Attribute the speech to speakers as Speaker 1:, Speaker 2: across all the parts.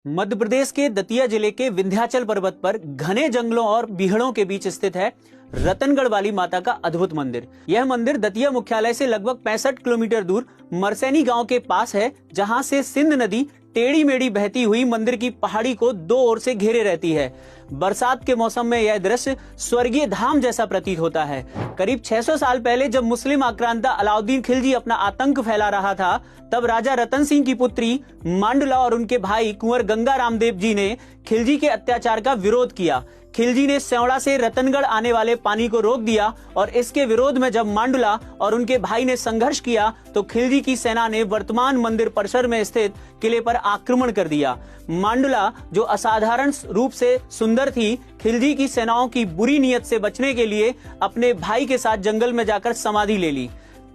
Speaker 1: मध्य प्रदेश के दतिया जिले के विंध्याचल पर्वत पर घने जंगलों और बीहड़ों के बीच स्थित है रतनगढ़ वाली माता का अद्भुत मंदिर। यह मंदिर दतिया मुख्यालय से लगभग 65 किलोमीटर दूर मरसैनी गांव के पास है, जहां से सिंध नदी टेढ़ी मेढ़ी बहती हुई मंदिर की पहाड़ी को दो ओर से घेरे रहती है। बरसात के मौसम में यह दृश्य स्वर्गीय धाम जैसा प्रतीत होता है। करीब 600 साल पहले जब मुस्लिम आक्रांता अलाउद्दीन खिलजी अपना आतंक फैला रहा था, तब राजा रतन सिंह की पुत्री मांडुला और उनके भाई कुंवर गंगा रामदेव जी ने खिलजी के अत्याचार का विरोध किया। खिलजी ने सेवड़ा से रतनगढ़ आने वाले पानी को रोक दिया और इसके विरोध में जब मांडुला और उनके भाई ने संघर्ष किया तो खिलजी की सेना ने वर्तमान मंदिर परिसर में स्थित किले पर आक्रमण कर दिया। मांडुला, जो असाधारण रूप से सुंदर थी, खिलजी की सेनाओं की बुरी नीयत से बचने के लिए अपने भाई के साथ जंगल में जाकर समाधि ले ली।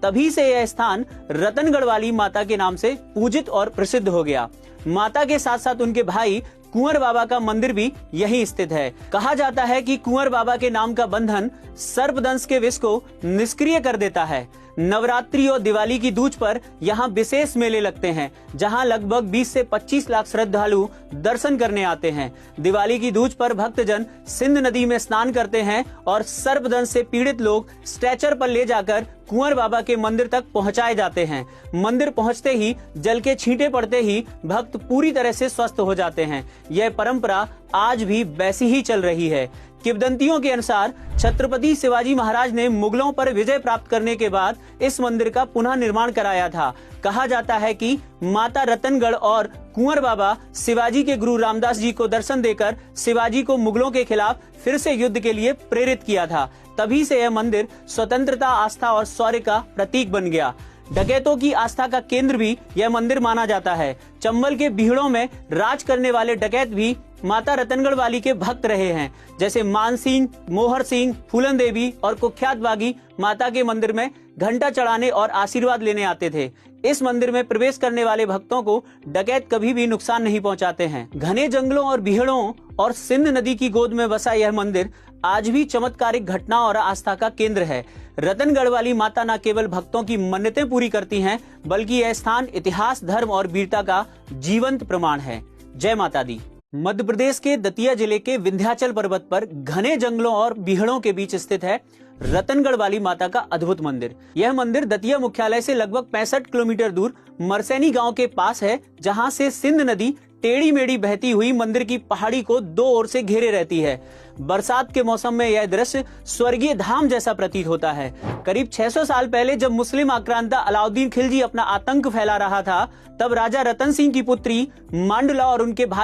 Speaker 1: तभी से यह स्थान रतनगढ़ वाली माता के नाम से पूजित और प्रसिद्ध हो गया। माता के साथ साथ उनके भाई कुंवर बाबा का मंदिर भी यहीं स्थित है। कहा जाता है कि कुंवर बाबा के नाम का बंधन सर्पदंश के विष को निष्क्रिय कर देता है। नवरात्रि और दिवाली की दूज पर यहाँ विशेष मेले लगते हैं, जहाँ लगभग 20 से 25 लाख श्रद्धालु दर्शन करने आते हैं। दिवाली की दूज पर भक्तजन सिंध नदी में स्नान करते हैं और सर्पदंश से पीड़ित लोग स्ट्रेचर पर ले जाकर कुंवर बाबा के मंदिर तक पहुंचाए जाते हैं। मंदिर पहुंचते ही जल के छींटे पड़ते ही भक्त पूरी तरह से स्वस्थ हो जाते हैं। यह परंपरा आज भी वैसी ही चल रही है। किंवदंतियों के अनुसार छत्रपति शिवाजी महाराज ने मुगलों पर विजय प्राप्त करने के बाद इस मंदिर का पुनः निर्माण कराया था। कहा जाता है कि माता रतनगढ़ और कुंवर बाबा शिवाजी के गुरु रामदास जी को दर्शन देकर शिवाजी को मुगलों के खिलाफ फिर से युद्ध के लिए प्रेरित किया था। तभी से यह मंदिर स्वतंत्रता, आस्था और शौर्य का प्रतीक बन गया। डकैतों की आस्था का केंद्र भी यह मंदिर माना जाता है। चंबल के बीहड़ों में राज करने वाले डकैत भी माता रतनगढ़ वाली के भक्त रहे हैं, जैसे मान सिंह, मोहर सिंह, फूलन देवी और कुख्यात बागी माता के मंदिर में घंटा चढ़ाने और आशीर्वाद लेने आते थे। इस मंदिर में प्रवेश करने वाले भक्तों को डकैत कभी भी नुकसान नहीं पहुंचाते हैं। घने जंगलों और बीहड़ों और सिंध नदी की गोद में बसा यह मंदिर आज भी चमत्कारिक घटना और आस्था का केंद्र है। रतनगढ़ वाली माता न केवल भक्तों की मन्नतें पूरी करती हैं, बल्कि यह स्थान इतिहास, धर्म और वीरता का जीवंत प्रमाण है। जय माता दी। मध्य प्रदेश के दतिया जिले के विंध्याचल पर्वत पर घने जंगलों और बीहड़ों के बीच स्थित है रतनगढ़ वाली माता का अद्भुत मंदिर। यह मंदिर दतिया मुख्यालय से लगभग 65 किलोमीटर दूर मरसैनी गांव के पास है, जहां से सिंध नदी टेढ़ी मेढ़ी बहती हुई मंदिर की पहाड़ी को दो ओर से घेरे रहती है। बरसात के मौसम में यह दृश्य स्वर्गीय धाम जैसा प्रतीत होता है। करीब 600 साल पहले जब मुस्लिम आक्रांता अलाउद्दीन खिलजी अपना आतंक फैला रहा था, तब राजा रतन सिंह की पुत्री मांडुला और उनके भाई